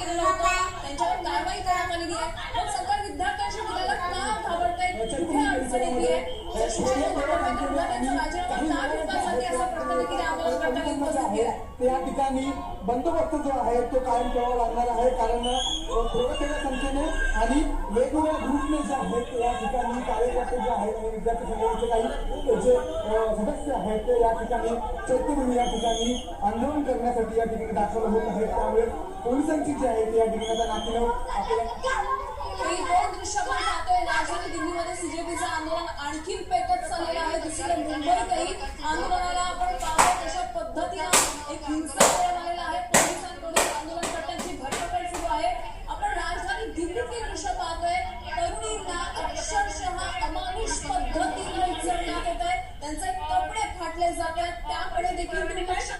आलेलं होतं, त्यांच्यावर कारवाई करण्यात आलेली आहे. मग सरकार विद्यार्थ्यांशी बोलायला का घाबरतंय? कुठे अडचण येते? शिक्षण त्यांचा राजीनामा का घेतला जाते असा प्रश्न देखील आंदोलनकर्त्यांनी उपस्थित केला. या ठिकाणी बंदोबस्त जो आहे तो कायम ठेवावा लागणार आहे, कारण थोड्या संख्येने आणि वेगवेगळ्या ग्रुपने जे आहेत या ठिकाणी कार्यकर्ते जे आहेत आणि विद्यार्थी संघटनेचे काही जे सदस्य आहेत ते या ठिकाणी चैत्यभूमी या ठिकाणी आंदोलन करण्यासाठी या ठिकाणी दाखल होत आहेत. त्यामुळे पोलिसांची जी आहे या ठिकाणी नाकीनं आपल्याला दोन दृश्य आपण पाहतोय. राजधानी दिल्लीमध्ये सीजेपीचं आंदोलन आणखी पेटत चाललेलं आहे. दुसरीकडे मुंबईतही आंदोलनाला आपण पाहतोय तशा पद्धतीनं एक हिंसक वळण आलेलं आहे. पोलिसांकडून आंदोलनकर्त्यांची धरपकड सुरू आहे. आपण राजधानी दिल्लीतील दृश्य पाहतोय. तरुणींना अक्षरशः अमानुष पद्धतीनं उचलण्यात येत आहे. त्यांचे कपडे फाटले जात आहेत. त्याकडे देखील दुर्लक्ष